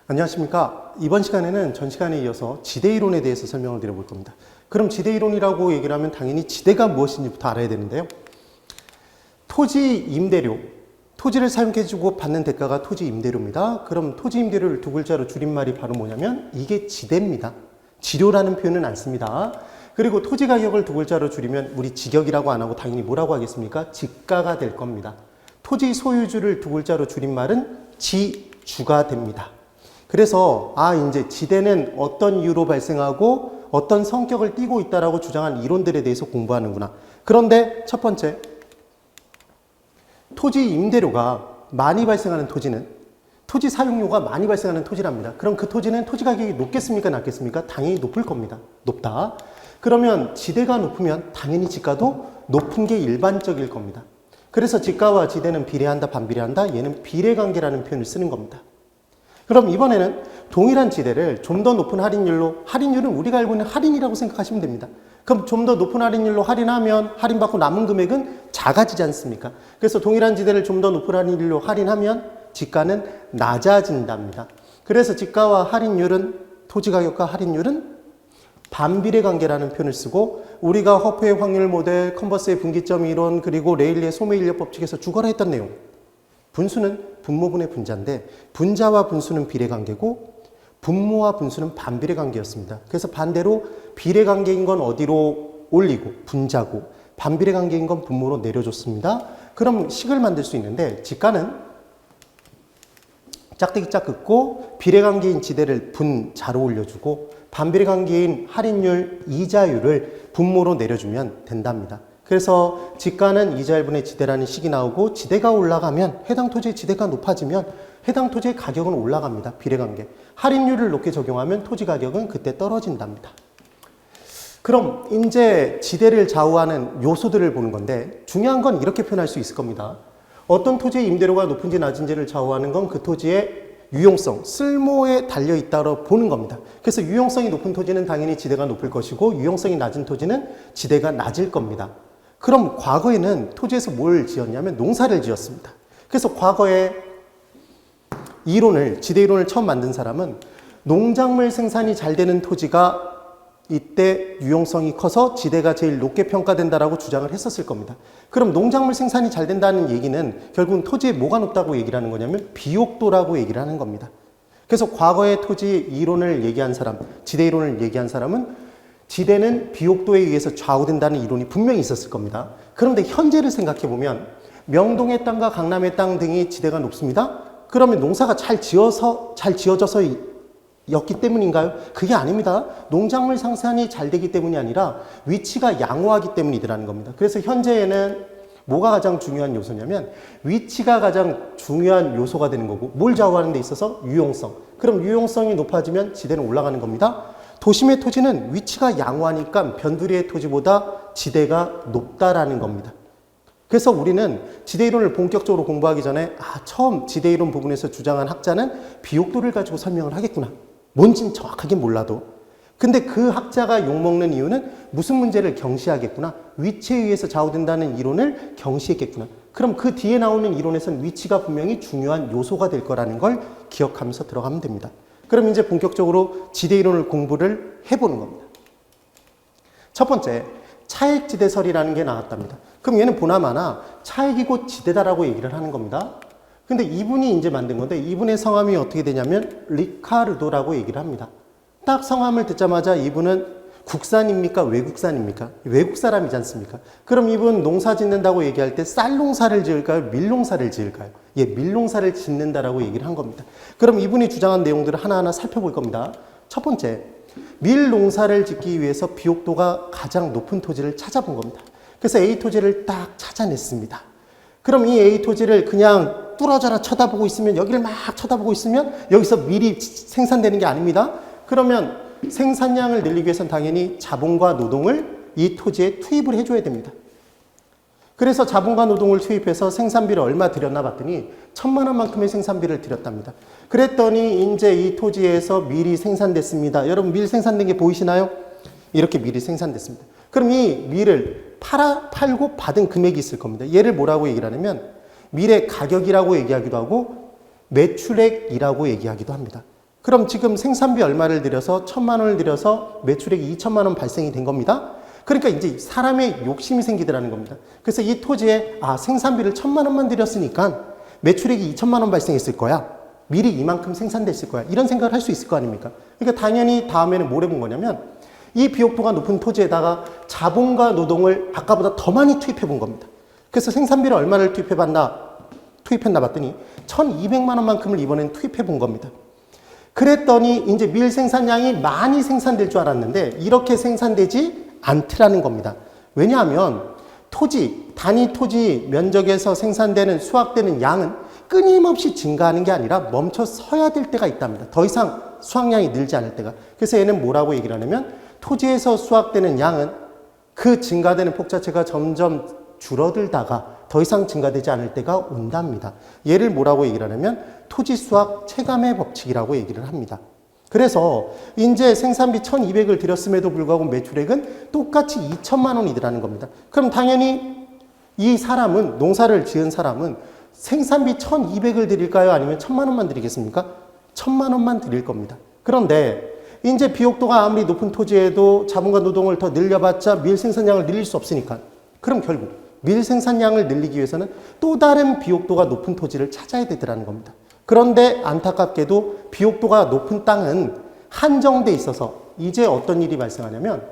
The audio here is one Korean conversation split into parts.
안녕하십니까. 이번 시간에는 전 시간에 이어서 지대이론에 대해서 설명을 드려볼 겁니다. 그럼 지대이론이라고 얘기를 하면 당연히 지대가 무엇인지부터 알아야 되는데요. 토지 임대료, 토지를 사용해주고 받는 대가가 토지 임대료입니다. 그럼 토지 임대료를 두 글자로 줄임말이 바로 뭐냐면 이게 지대입니다. 지료라는 표현은 안 씁니다. 그리고 토지 가격을 두 글자로 줄이면 우리 지격이라고 안 하고 당연히 뭐라고 하겠습니까? 지가가 될 겁니다. 토지 소유주를 두 글자로 줄인 말은 지주가 됩니다. 그래서 이제 지대는 어떤 이유로 발생하고 어떤 성격을 띠고 있다라고 주장한 이론들에 대해서 공부하는구나. 그런데 첫 번째, 토지 임대료가 많이 발생하는 토지는 토지 사용료가 많이 발생하는 토지랍니다. 그럼 그 토지는 토지 가격이 높겠습니까? 낮겠습니까? 당연히 높을 겁니다. 높다. 그러면 지대가 높으면 당연히 지가도 높은 게 일반적일 겁니다. 그래서 지가와 지대는 비례한다, 반비례한다. 얘는 비례관계라는 표현을 쓰는 겁니다. 그럼 이번에는 동일한 지대를 좀 더 높은 할인율로, 할인율은 우리가 알고 있는 할인이라고 생각하시면 됩니다. 그럼 좀 더 높은 할인율로 할인하면 할인받고 남은 금액은 작아지지 않습니까? 그래서 동일한 지대를 좀 더 높은 할인율로 할인하면 지가는 낮아진답니다. 그래서 지가와 할인율은, 토지 가격과 할인율은 반비례 관계라는 표현을 쓰고, 우리가 허프의 확률 모델, 컨버스의 분기점 이론, 그리고 레일리의 소매인력 법칙에서 죽어라 했던 내용. 분수는 분모분의 분자인데 분자와 분수는 비례관계고 분모와 분수는 반비례관계였습니다. 그래서 반대로 비례관계인 건 어디로 올리고 분자고 반비례관계인 건 분모로 내려줬습니다. 그럼 식을 만들 수 있는데 지가는 짝대기 짝 긋고 비례관계인 지대를 분자로 올려주고 반비례관계인 할인율 이자율을 분모로 내려주면 된답니다. 그래서 지가는 이자 1분의 지대라는 식이 나오고 지대가 올라가면 해당 토지의 지대가 높아지면 해당 토지의 가격은 올라갑니다. 비례관계. 할인율을 높게 적용하면 토지 가격은 그때 떨어진답니다. 그럼 이제 지대를 좌우하는 요소들을 보는 건데 중요한 건 이렇게 표현할 수 있을 겁니다. 어떤 토지의 임대료가 높은지 낮은지를 좌우하는 건 그 토지의 유용성, 쓸모에 달려있다고 보는 겁니다. 그래서 유용성이 높은 토지는 당연히 지대가 높을 것이고 유용성이 낮은 토지는 지대가 낮을 겁니다. 그럼 과거에는 토지에서 뭘 지었냐면 농사를 지었습니다. 그래서 과거에 이론을, 지대이론을 처음 만든 사람은 농작물 생산이 잘 되는 토지가 이때 유용성이 커서 지대가 제일 높게 평가된다라고 주장을 했었을 겁니다. 그럼 농작물 생산이 잘 된다는 얘기는 결국은 토지에 뭐가 높다고 얘기를 하는 거냐면 비옥도라고 얘기를 하는 겁니다. 그래서 과거의 토지 이론을 얘기한 사람, 지대이론을 얘기한 사람은 지대는 비옥도에 의해서 좌우된다는 이론이 분명히 있었을 겁니다. 그런데 현재를 생각해 보면 명동의 땅과 강남의 땅 등이 지대가 높습니다. 그러면 농사가 잘 지어져서 였기 때문인가요? 그게 아닙니다. 농작물 생산이 잘 되기 때문이 아니라 위치가 양호하기 때문이라는 겁니다. 그래서 현재에는 뭐가 가장 중요한 요소냐면 위치가 가장 중요한 요소가 되는 거고 뭘 좌우하는 데 있어서 유용성. 그럼 유용성이 높아지면 지대는 올라가는 겁니다. 도심의 토지는 위치가 양호하니까 변두리의 토지보다 지대가 높다라는 겁니다. 그래서 우리는 지대이론을 본격적으로 공부하기 전에 처음 지대이론 부분에서 주장한 학자는 비옥도를 가지고 설명을 하겠구나. 뭔진 정확하게 몰라도. 근데 그 학자가 욕먹는 이유는 무슨 문제를 경시하겠구나. 위치에 의해서 좌우된다는 이론을 경시했겠구나. 그럼 그 뒤에 나오는 이론에서는 위치가 분명히 중요한 요소가 될 거라는 걸 기억하면서 들어가면 됩니다. 그럼 이제 본격적으로 지대이론을 공부를 해보는 겁니다. 첫 번째, 차액지대설이라는 게 나왔답니다. 그럼 얘는 보나마나 차액이 곧 지대다라고 얘기를 하는 겁니다. 근데 이분이 이제 만든 건데 이분의 성함이 어떻게 되냐면 리카르도라고 얘기를 합니다. 딱 성함을 듣자마자 이분은 국산입니까? 외국산입니까? 외국 사람이지 않습니까? 그럼 이분 농사 짓는다고 얘기할 때 쌀 농사를 지을까요? 밀 농사를 지을까요? 밀 농사를 짓는다라고 얘기를 한 겁니다. 그럼 이분이 주장한 내용들을 하나하나 살펴볼 겁니다. 첫 번째, 밀 농사를 짓기 위해서 비옥도가 가장 높은 토지를 찾아본 겁니다. 그래서 A 토지를 딱 찾아냈습니다. 그럼 이 A 토지를 그냥 뚫어져라 쳐다보고 있으면 여기를 막 쳐다보고 있으면 여기서 밀이 생산되는 게 아닙니다. 그러면 생산량을 늘리기 위해서는 당연히 자본과 노동을 이 토지에 투입을 해줘야 됩니다. 그래서 자본과 노동을 투입해서 생산비를 얼마 들였나 봤더니 1,000만 원만큼의 생산비를 들였답니다. 그랬더니 이제 이 토지에서 밀이 생산됐습니다. 여러분 밀 생산된 게 보이시나요? 이렇게 밀이 생산됐습니다. 그럼 이 밀을 팔고 받은 금액이 있을 겁니다. 얘를 뭐라고 얘기를 하냐면 밀의 가격이라고 얘기하기도 하고 매출액이라고 얘기하기도 합니다. 그럼 지금 생산비 얼마를 들여서 1,000만 원을 들여서 매출액이 2천만 원 발생이 된 겁니다. 그러니까 이제 사람의 욕심이 생기더라는 겁니다. 그래서 이 토지에 생산비를 1,000만 원만 들였으니까 매출액이 2천만 원 발생했을 거야. 미리 이만큼 생산됐을 거야. 이런 생각을 할 수 있을 거 아닙니까? 그러니까 당연히 다음에는 뭘 해본 거냐면 이 비옥도가 높은 토지에다가 자본과 노동을 아까보다 더 많이 투입해 본 겁니다. 그래서 생산비를 얼마를 투입했나 봤더니 1,200만 원만큼을 이번엔 투입해 본 겁니다. 그랬더니 이제 밀 생산량이 많이 생산될 줄 알았는데 이렇게 생산되지 않더라는 겁니다. 왜냐하면 단위 토지 면적에서 생산되는 수확되는 양은 끊임없이 증가하는 게 아니라 멈춰 서야 될 때가 있답니다. 더 이상 수확량이 늘지 않을 때가. 그래서 얘는 뭐라고 얘기를 하냐면 토지에서 수확되는 양은 그 증가되는 폭 자체가 점점 줄어들다가 더 이상 증가되지 않을 때가 온답니다. 얘를 뭐라고 얘기를 하냐면 토지 수확 체감의 법칙이라고 얘기를 합니다. 그래서 이제 생산비 1,200을 들였음에도 불구하고 매출액은 똑같이 2천만 원이더라는 겁니다. 그럼 당연히 이 사람은, 농사를 지은 사람은 생산비 1,200을 드릴까요? 아니면 1,000만 원만 드리겠습니까? 1,000만 원만 드릴 겁니다. 그런데 이제 비옥도가 아무리 높은 토지에도 자본과 노동을 더 늘려봤자 밀 생산량을 늘릴 수 없으니까 그럼 결국 밀 생산량을 늘리기 위해서는 또 다른 비옥도가 높은 토지를 찾아야 되더라는 겁니다. 그런데 안타깝게도 비옥도가 높은 땅은 한정돼 있어서 이제 어떤 일이 발생하냐면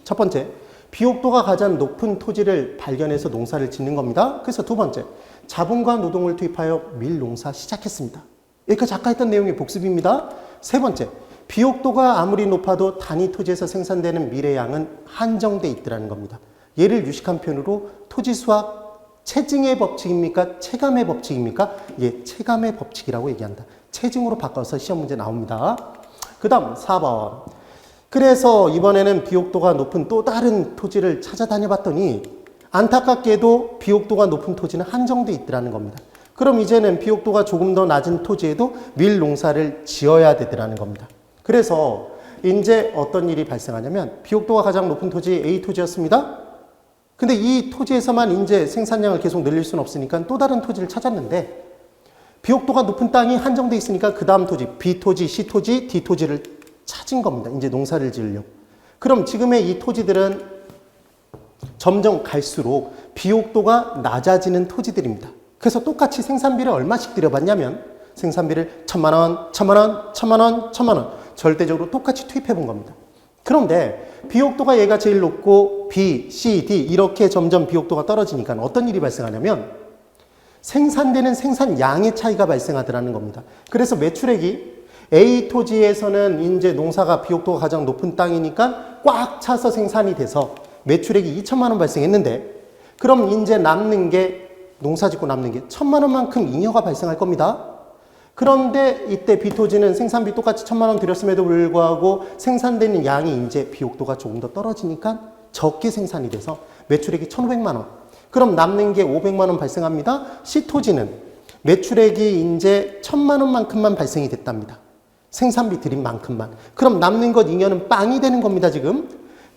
첫 번째, 비옥도가 가장 높은 토지를 발견해서 농사를 짓는 겁니다. 그래서 두 번째, 자본과 노동을 투입하여 밀농사 시작했습니다. 여기까지 아까 했던 내용의 복습입니다. 세 번째, 비옥도가 아무리 높아도 단위 토지에서 생산되는 밀의 양은 한정돼 있더라는 겁니다. 얘를 유식한 표현으로 토지 수확 체증의 법칙입니까? 체감의 법칙입니까? 예, 체감의 법칙이라고 얘기한다. 체증으로 바꿔서 시험 문제 나옵니다. 그 다음 4번. 그래서 이번에는 비옥도가 높은 또 다른 토지를 찾아다녀 봤더니 안타깝게도 비옥도가 높은 토지는 한정돼 있더라는 겁니다. 그럼 이제는 비옥도가 조금 더 낮은 토지에도 밀 농사를 지어야 되더라는 겁니다. 그래서 이제 어떤 일이 발생하냐면 비옥도가 가장 높은 토지 A 토지였습니다. 근데 이 토지에서만 이제 생산량을 계속 늘릴 수는 없으니까 또 다른 토지를 찾았는데 비옥도가 높은 땅이 한정돼 있으니까 그 다음 토지 B 토지, C 토지, D 토지를 찾은 겁니다. 이제 농사를 지으려고. 그럼 지금의 이 토지들은 점점 갈수록 비옥도가 낮아지는 토지들입니다. 그래서 똑같이 생산비를 얼마씩 들여봤냐면 생산비를 1,000만 원, 1,000만 원, 1,000만 원, 1,000만 원 절대적으로 똑같이 투입해 본 겁니다. 그런데 비옥도가 얘가 제일 높고 B, C, D 이렇게 점점 비옥도가 떨어지니까 어떤 일이 발생하냐면 생산되는 생산량의 차이가 발생하더라는 겁니다. 그래서 매출액이 A 토지에서는 이제 농사가 비옥도가 가장 높은 땅이니까 꽉 차서 생산이 돼서 매출액이 2천만 원 발생했는데 그럼 이제 남는 게 농사 짓고 남는 게 1,000만 원만큼 잉여가 발생할 겁니다. 그런데 이때 B 토지는 생산비 똑같이 1,000만 원 들였음에도 불구하고 생산되는 양이 이제 비옥도가 조금 더 떨어지니까 적게 생산이 돼서 매출액이 1,500만 원. 그럼 남는 게 500만 원 발생합니다. C 토지는 매출액이 이제 1,000만 원만큼만 발생이 됐답니다. 생산비 들인 만큼만. 그럼 남는 것 잉여는 빵이 되는 겁니다, 지금.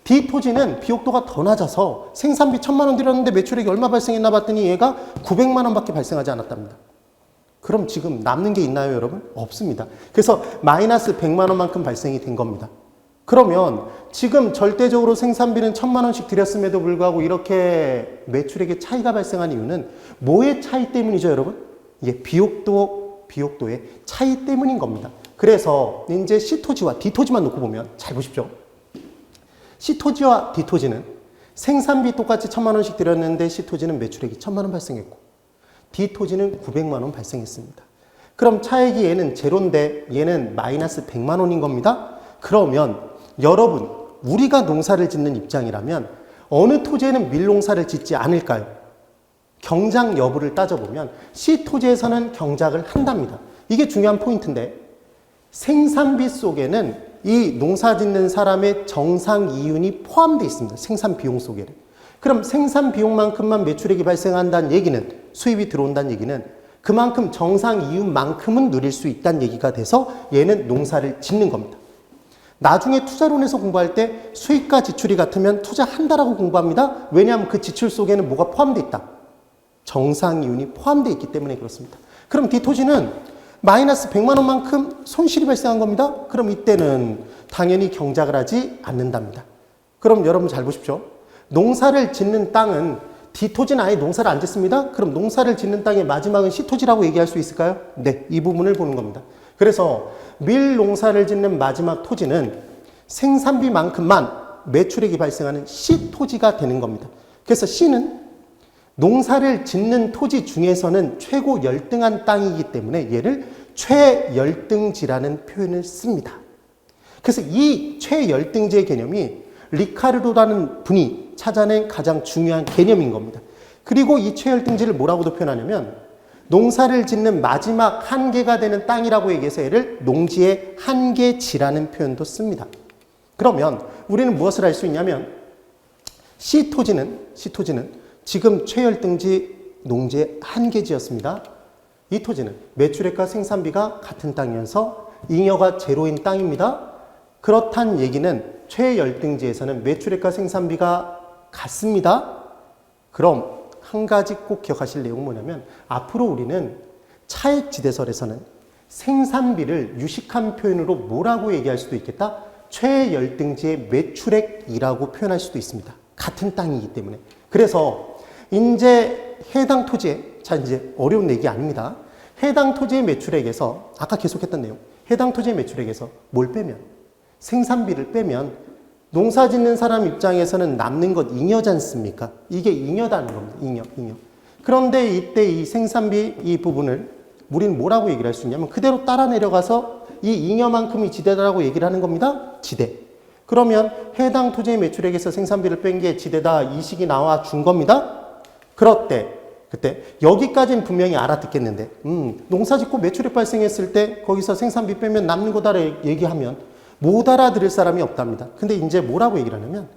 D 토지는 비옥도가 더 낮아서 생산비 1,000만 원 들였는데 매출액이 얼마 발생했나 봤더니 얘가 900만 원밖에 발생하지 않았답니다. 그럼 지금 남는 게 있나요, 여러분? 없습니다. 그래서 마이너스 100만 원만큼 발생이 된 겁니다. 그러면 지금 절대적으로 생산비는 1,000만 원씩 들였음에도 불구하고 이렇게 매출액의 차이가 발생한 이유는 뭐의 차이 때문이죠, 여러분? 이게 비옥도의 차이 때문인 겁니다. 그래서 이제 C 토지와 D 토지만 놓고 보면 잘 보십시오. C 토지와 D 토지는 생산비 똑같이 1,000만 원씩 들였는데 C 토지는 매출액이 1,000만 원 발생했고 D 토지는 900만 원 발생했습니다. 그럼 차액이 얘는 제로인데 얘는 마이너스 100만 원인 겁니다. 그러면 여러분, 우리가 농사를 짓는 입장이라면 어느 토지에는 밀농사를 짓지 않을까요? 경작 여부를 따져보면 C 토지에서는 경작을 한답니다. 이게 중요한 포인트인데 생산비 속에는 이 농사 짓는 사람의 정상 이윤이 포함되어 있습니다. 생산 비용 속에는. 그럼 생산 비용만큼만 매출액이 발생한다는 얘기는, 수입이 들어온다는 얘기는 그만큼 정상 이윤만큼은 누릴 수 있다는 얘기가 돼서 얘는 농사를 짓는 겁니다. 나중에 투자론에서 공부할 때 수익과 지출이 같으면 투자한다라고 공부합니다. 왜냐하면 그 지출 속에는 뭐가 포함되어 있다? 정상 이윤이 포함되어 있기 때문에 그렇습니다. 그럼 D 토지는 마이너스 100만 원만큼 손실이 발생한 겁니다. 그럼 이때는 당연히 경작을 하지 않는답니다. 그럼 여러분 잘 보십시오. 농사를 짓는 땅은 D토지는 아예 농사를 안 짓습니다. 그럼 농사를 짓는 땅의 마지막은 C토지라고 얘기할 수 있을까요? 네, 이 부분을 보는 겁니다. 그래서 밀 농사를 짓는 마지막 토지는 생산비만큼만 매출액이 발생하는 C토지가 되는 겁니다. 그래서 C는 농사를 짓는 토지 중에서는 최고 열등한 땅이기 때문에 얘를 최열등지라는 표현을 씁니다. 그래서 이 최열등지의 개념이 리카르도라는 분이 찾아낸 가장 중요한 개념인 겁니다. 그리고 이 최열등지를 뭐라고도 표현하냐면 농사를 짓는 마지막 한계가 되는 땅이라고 얘기해서 얘를 농지의 한계지라는 표현도 씁니다. 그러면 우리는 무엇을 알 수 있냐면 C토지는 지금 최열등지 농지의 한계지였습니다. 이 토지는 매출액과 생산비가 같은 땅이어서 잉여가 제로인 땅입니다. 그렇단 얘기는 최열등지에서는 매출액과 생산비가 같습니다. 그럼 한 가지 꼭 기억하실 내용은 뭐냐면 앞으로 우리는 차액지대설에서는 생산비를 유식한 표현으로 뭐라고 얘기할 수도 있겠다? 최열등지의 매출액이라고 표현할 수도 있습니다. 같은 땅이기 때문에. 그래서 이제 해당 토지에, 자 이제 어려운 얘기 아닙니다. 해당 토지의 매출액에서 아까 계속했던 내용, 해당 토지의 매출액에서 뭘 빼면, 생산비를 빼면 농사 짓는 사람 입장에서는 남는 것 잉여지 않습니까? 이게 잉여다는 겁니다. 잉여. 그런데 이때 이 생산비 이 부분을 우리는 뭐라고 얘기를 할 수 있냐면 그대로 따라 내려가서 이 잉여만큼이 지대다라고 얘기를 하는 겁니다. 지대. 그러면 해당 토지의 매출액에서 생산비를 뺀 게 지대다 이 식이 나와 준 겁니다. 그때 여기까지는 분명히 알아듣겠는데 농사 짓고 매출액 발생했을 때 거기서 생산비 빼면 남는 거다를 얘기하면 못 알아들을 사람이 없답니다. 근데 이제 뭐라고 얘기를 하냐면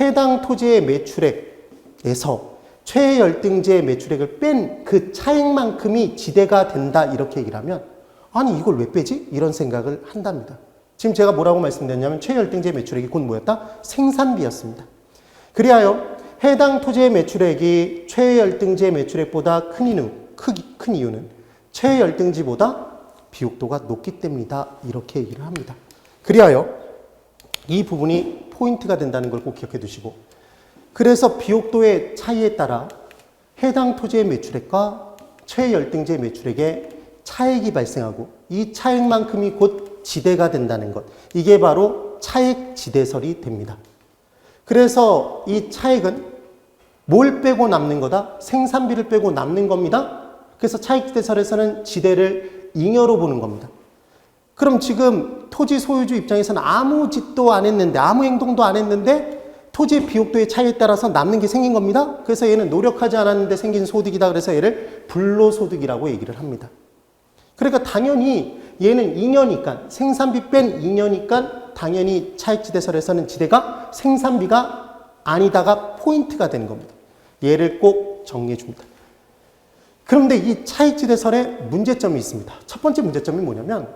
해당 토지의 매출액에서 최열등지의 매출액을 뺀 그 차액만큼이 지대가 된다 이렇게 얘기를 하면 아니 이걸 왜 빼지? 이런 생각을 한답니다. 지금 제가 뭐라고 말씀드렸냐면 최열등지의 매출액이 곧 뭐였다? 생산비였습니다. 그리하여 해당 토지의 매출액이 최열등지의 매출액보다 큰 이유는 최열등지보다 비옥도가 높기 때문이다 이렇게 얘기를 합니다. 그리하여 이 부분이 포인트가 된다는 걸 꼭 기억해 두시고 그래서 비옥도의 차이에 따라 해당 토지의 매출액과 최열등지의 매출액에 차액이 발생하고 이 차액만큼이 곧 지대가 된다는 것 이게 바로 차액지대설이 됩니다. 그래서 이 차액은 뭘 빼고 남는 거다? 생산비를 빼고 남는 겁니다. 그래서 차액지대설에서는 지대를 잉여로 보는 겁니다. 그럼 지금 토지 소유주 입장에서는 아무 짓도 안 했는데 아무 행동도 안 했는데 토지의 비옥도의 차이에 따라서 남는 게 생긴 겁니다. 그래서 얘는 노력하지 않았는데 생긴 소득이다. 그래서 얘를 불로소득이라고 얘기를 합니다. 그러니까 당연히 얘는 잉여니까 생산비 뺀 잉여니까 당연히 차액지대설에서는 지대가 생산비가 아니다가 포인트가 되는 겁니다. 얘를 꼭 정리해 줍니다. 그런데 이 차액지대설에 문제점이 있습니다. 첫 번째 문제점이 뭐냐면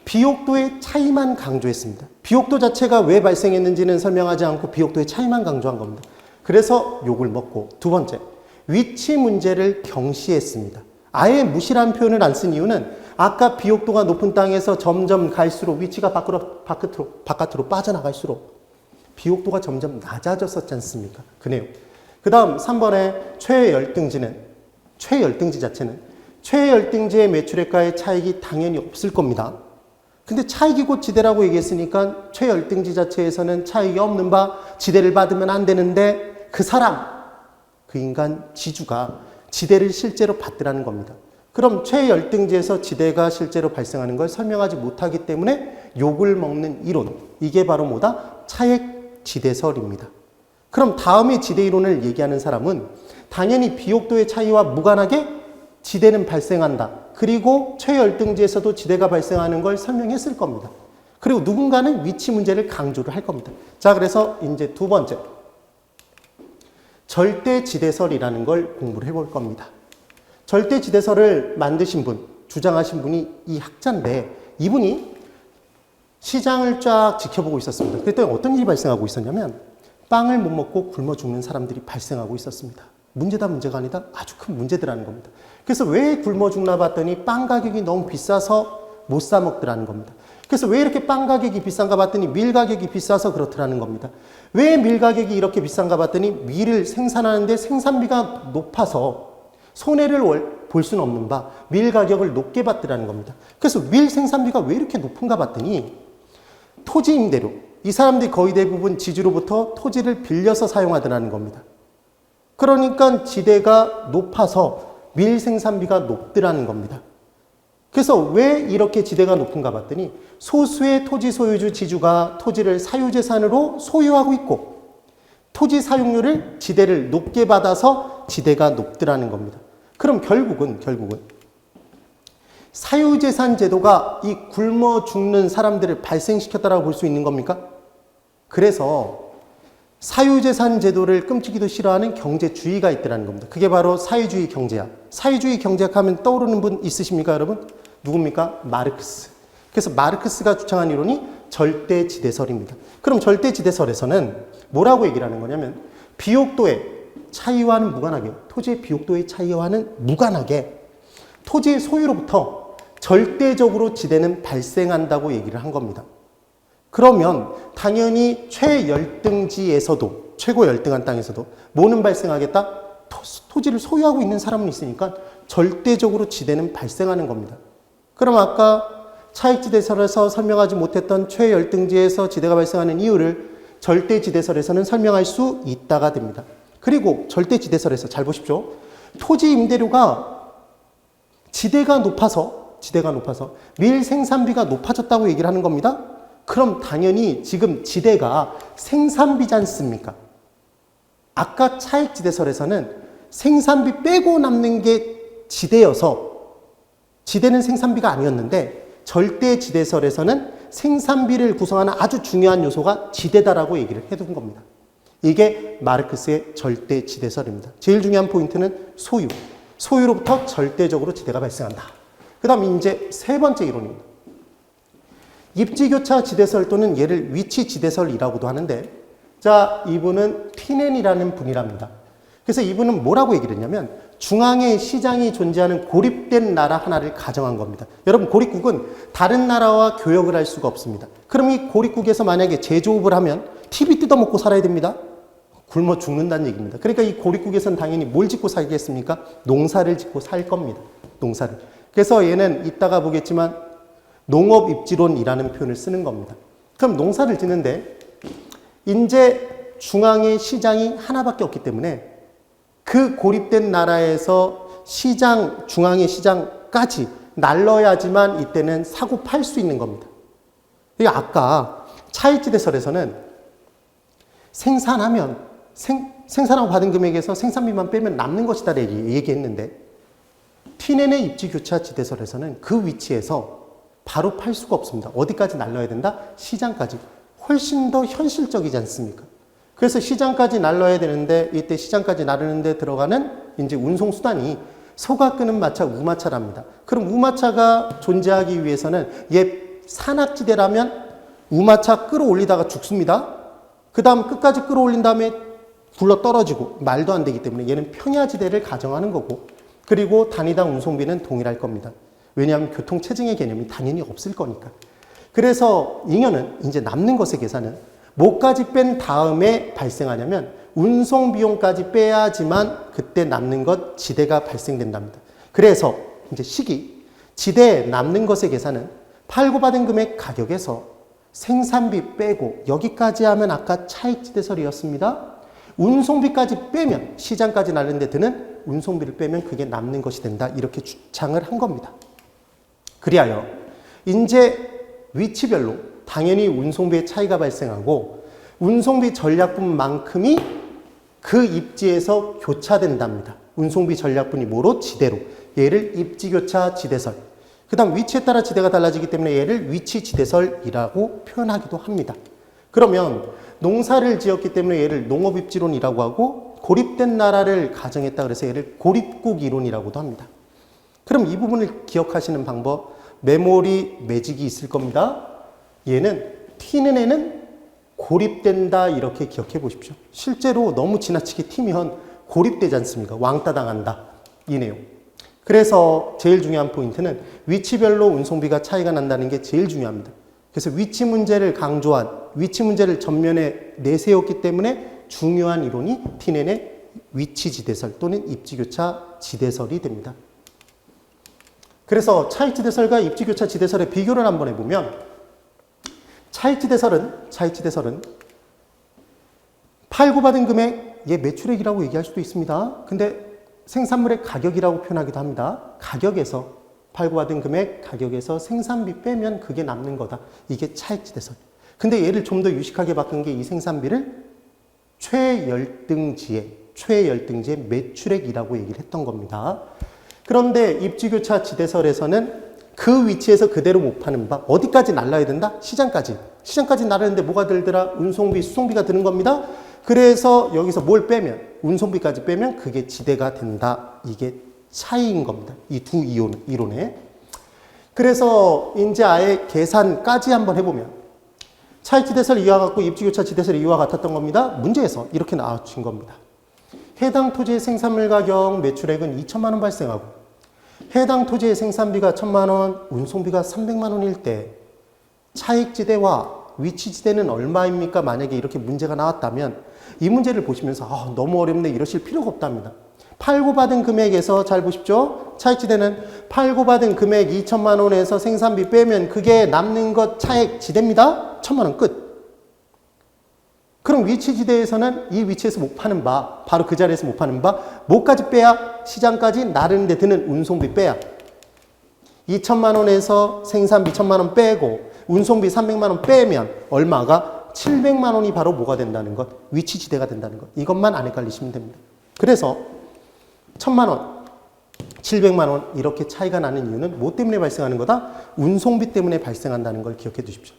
비옥도의 차이만 강조했습니다. 비옥도 자체가 왜 발생했는지는 설명하지 않고 비옥도의 차이만 강조한 겁니다. 그래서 욕을 먹고 두 번째, 위치 문제를 경시했습니다. 아예 무시라는 표현을 안 쓴 이유는 아까 비옥도가 높은 땅에서 점점 갈수록 위치가 바깥으로 빠져나갈수록 비옥도가 점점 낮아졌었지 않습니까? 그 내용. 그 다음 3번의 최열등지 자체는 최열등지의 매출액과의 차익이 당연히 없을 겁니다. 근데 차익이 곧 지대라고 얘기했으니까 최열등지 자체에서는 차익이 없는 바 지대를 받으면 안 되는데 그 사람, 그 인간 지주가 지대를 실제로 받더라는 겁니다. 그럼 최열등지에서 지대가 실제로 발생하는 걸 설명하지 못하기 때문에 욕을 먹는 이론. 이게 바로 뭐다? 차액지대설입니다. 그럼 다음에 지대 이론을 얘기하는 사람은 당연히 비옥도의 차이와 무관하게 지대는 발생한다. 그리고 최열등지에서도 지대가 발생하는 걸 설명했을 겁니다. 그리고 누군가는 위치 문제를 강조를 할 겁니다. 자, 그래서 이제 두 번째. 절대지대설이라는 걸 공부를 해볼 겁니다. 절대지대설을 만드신 분, 주장하신 분이 이 학자인데 이분이 시장을 쫙 지켜보고 있었습니다. 그랬더니 어떤 일이 발생하고 있었냐면 빵을 못 먹고 굶어 죽는 사람들이 발생하고 있었습니다. 문제가 아니다. 아주 큰 문제더라는 겁니다. 그래서 왜 굶어 죽나 봤더니 빵 가격이 너무 비싸서 못 사 먹더라는 겁니다. 그래서 왜 이렇게 빵 가격이 비싼가 봤더니 밀 가격이 비싸서 그렇더라는 겁니다. 왜 밀 가격이 이렇게 비싼가 봤더니 밀을 생산하는데 생산비가 높아서 손해를 볼 수는 없는 바 밀 가격을 높게 받더라는 겁니다. 그래서 밀 생산비가 왜 이렇게 높은가 봤더니 토지 임대료, 이 사람들이 거의 대부분 지주로부터 토지를 빌려서 사용하더라는 겁니다. 그러니까 지대가 높아서 밀 생산비가 높더라는 겁니다. 그래서 왜 이렇게 지대가 높은가 봤더니 소수의 토지 소유주 지주가 토지를 사유재산으로 소유하고 있고 토지 사용료를 지대를 높게 받아서 지대가 높더라는 겁니다. 그럼 결국은 사유재산 제도가 이 굶어 죽는 사람들을 발생시켰다라고 볼 수 있는 겁니까? 그래서 사유재산 제도를 끔찍이도 싫어하는 경제주의가 있더라는 겁니다. 그게 바로 사회주의 경제학. 사회주의 경제학 하면 떠오르는 분 있으십니까, 여러분? 누굽니까? 마르크스. 그래서 마르크스가 주창한 이론이 절대지대설입니다. 그럼 절대지대설에서는 뭐라고 얘기를 하는 거냐면 비옥도의 차이와는 무관하게, 토지의 비옥도의 차이와는 무관하게 토지의 소유로부터 절대적으로 지대는 발생한다고 얘기를 한 겁니다. 그러면 당연히 최열등지에서도, 최고 열등한 땅에서도 뭐는 발생하겠다? 토지를 소유하고 있는 사람은 있으니까 절대적으로 지대는 발생하는 겁니다. 그럼 아까 차익지대설에서 설명하지 못했던 최열등지에서 지대가 발생하는 이유를 절대지대설에서는 설명할 수 있다가 됩니다. 그리고 절대지대설에서 잘 보십시오. 토지 임대료가 지대가 높아서 밀 생산비가 높아졌다고 얘기를 하는 겁니다. 그럼 당연히 지금 지대가 생산비지 않습니까? 아까 차익지대설에서는 생산비 빼고 남는 게 지대여서 지대는 생산비가 아니었는데 절대지대설에서는 생산비를 구성하는 아주 중요한 요소가 지대다라고 얘기를 해둔 겁니다. 이게 마르크스의 절대지대설입니다. 제일 중요한 포인트는 소유. 소유로부터 절대적으로 지대가 발생한다. 그 다음 이제 세 번째 이론입니다. 입지교차 지대설 또는 얘를 위치 지대설이라고도 하는데, 자, 이분은 티넨이라는 분이랍니다. 그래서 이분은 뭐라고 얘기를 했냐면 중앙에 시장이 존재하는 고립된 나라 하나를 가정한 겁니다. 여러분, 고립국은 다른 나라와 교역을 할 수가 없습니다. 그럼 이 고립국에서 만약에 제조업을 하면 TV 뜯어먹고 살아야 됩니다. 굶어 죽는다는 얘기입니다. 그러니까 이 고립국에서는 당연히 뭘 짓고 살겠습니까? 농사를 짓고 살 겁니다. 농사를. 그래서 얘는 이따가 보겠지만 농업입지론이라는 표현을 쓰는 겁니다. 그럼 농사를 짓는데 이제 중앙의 시장이 하나밖에 없기 때문에 그 고립된 나라에서 중앙의 시장까지 날러야지만 이때는 사고 팔 수 있는 겁니다. 아까 차익지대설에서는 생산하고 받은 금액에서 생산비만 빼면 남는 것이다 얘기했는데 티넨의 입지교차 지대설에서는 그 위치에서 바로 팔 수가 없습니다. 어디까지 날라야 된다? 시장까지. 훨씬 더 현실적이지 않습니까? 그래서 시장까지 날라야 되는데 이때 시장까지 나르는데 들어가는 이제 운송수단이 소가 끄는 마차, 우마차랍니다. 그럼 우마차가 존재하기 위해서는 얘 산악지대라면 우마차 끌어올리다가 죽습니다. 그 다음 끝까지 끌어올린 다음에 굴러 떨어지고 말도 안 되기 때문에 얘는 평야지대를 가정하는 거고, 그리고 단위당 운송비는 동일할 겁니다. 왜냐하면 교통체증의 개념이 당연히 없을 거니까. 그래서 잉여는 이제 남는 것의 계산은 뭐까지 뺀 다음에 발생하냐면 운송비용까지 빼야지만 그때 남는 것 지대가 발생된답니다. 그래서 이제 지대에 남는 것의 계산은 팔고 받은 금액 가격에서 생산비 빼고 여기까지 하면 아까 차익지대설이었습니다. 운송비까지 빼면 시장까지 나르는데 드는 운송비를 빼면 그게 남는 것이 된다. 이렇게 주장을 한 겁니다. 그리하여 이제 위치별로 당연히 운송비의 차이가 발생하고 운송비 전략분만큼이 그 입지에서 교차된답니다. 운송비 전략분이 뭐로? 지대로. 얘를 입지교차 지대설. 그 다음 위치에 따라 지대가 달라지기 때문에 얘를 위치지대설이라고 표현하기도 합니다. 그러면 농사를 지었기 때문에 얘를 농업입지론이라고 하고 고립된 나라를 가정했다 그래서 얘를 고립국 이론이라고도 합니다. 그럼 이 부분을 기억하시는 방법, 메모리 매직이 있을 겁니다. 얘는 튀는 애는 고립된다 이렇게 기억해 보십시오. 실제로 너무 지나치게 튀면 고립되지 않습니까? 왕따 당한다. 이 내용. 그래서 제일 중요한 포인트는 위치별로 운송비가 차이가 난다는 게 제일 중요합니다. 그래서 위치 문제를 강조한, 위치 문제를 전면에 내세웠기 때문에 중요한 이론이 티넨의 위치지대설 또는 입지교차 지대설이 됩니다. 그래서 차익지대설과 입지교차 지대설의 비교를 한번 해보면 차익지대설은 팔고받은 금액, 매출액이라고 얘기할 수도 있습니다. 근데 생산물의 가격이라고 표현하기도 합니다. 팔고받은 금액 가격에서 생산비 빼면 그게 남는 거다. 이게 차익지대설. 근데 얘를 좀 더 유식하게 바꾼 게 이 생산비를 최열등지의 매출액이라고 얘기를 했던 겁니다. 그런데 입지교차 지대설에서는 그 위치에서 그대로 못 파는 바, 어디까지 날라야 된다? 시장까지 날르는데 뭐가 들더라? 운송비, 수송비가 드는 겁니다. 그래서 여기서 뭘 빼면, 운송비까지 빼면 그게 지대가 된다. 이게 차이인 겁니다. 이 두 이론에. 그래서 이제 아예 계산까지 한번 해보면 차익지대설 이와 같고 입지교차 지대설이 이와 같았던 겁니다. 문제에서 이렇게 나와준 겁니다. 해당 토지의 생산물 가격 매출액은 2천만 원 발생하고 해당 토지의 생산비가 1,000만 원, 운송비가 300만 원일 때 차익지대와 위치지대는 얼마입니까? 만약에 이렇게 문제가 나왔다면 이 문제를 보시면서 너무 어렵네 이러실 필요가 없답니다. 팔고 받은 금액에서 잘 보십시오. 차익지대는 팔고 받은 금액 2천만 원에서 생산비 빼면 그게 남는 것 차익지대입니다. 1,000만 원 끝. 그럼 위치지대에서는 이 위치에서 못 파는 바, 바로 그 자리에서 못 파는 바, 뭐까지 빼야? 시장까지 나르는 데 드는 운송비 빼야. 2천만 원에서 생산비 1,000만 원 빼고 운송비 300만 원 빼면 얼마가? 700만 원이 바로 뭐가 된다는 것? 위치지대가 된다는 것. 이것만 안 헷갈리시면 됩니다. 그래서 1,000만 원, 700만 원 이렇게 차이가 나는 이유는 뭐 때문에 발생하는 거다? 운송비 때문에 발생한다는 걸 기억해 두십시오.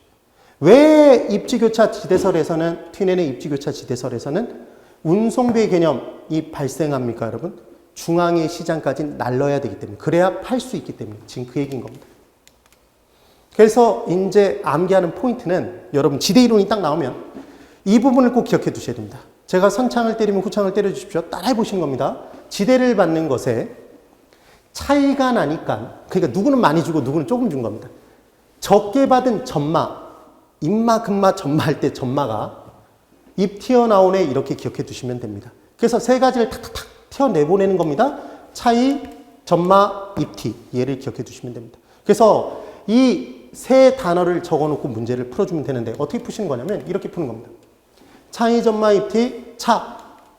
왜 입지교차 지대설에서는, 티넨의 입지교차 지대설에서는 운송비의 개념이 발생합니까, 여러분? 중앙의 시장까지 날러야 되기 때문에. 그래야 팔 수 있기 때문에. 지금 그 얘기인 겁니다. 그래서 이제 암기하는 포인트는 여러분 지대 이론이 딱 나오면 이 부분을 꼭 기억해 두셔야 됩니다. 제가 선창을 때리면 후창을 때려 주십시오. 따라해 보시는 겁니다. 지대를 받는 것에 차이가 나니까, 그러니까 누구는 많이 주고 누구는 조금 준 겁니다. 적게 받은 전마, 임마, 금마, 전마 할 때 전마가 입 튀어나오네 이렇게 기억해 두시면 됩니다. 그래서 세 가지를 탁탁탁 튀어내보내는 겁니다. 차이, 전마, 입티. 얘를 기억해 두시면 됩니다. 그래서 이 세 단어를 적어놓고 문제를 풀어주면 되는데 어떻게 푸시는 거냐면 이렇게 푸는 겁니다. 차이, 전마, 입티,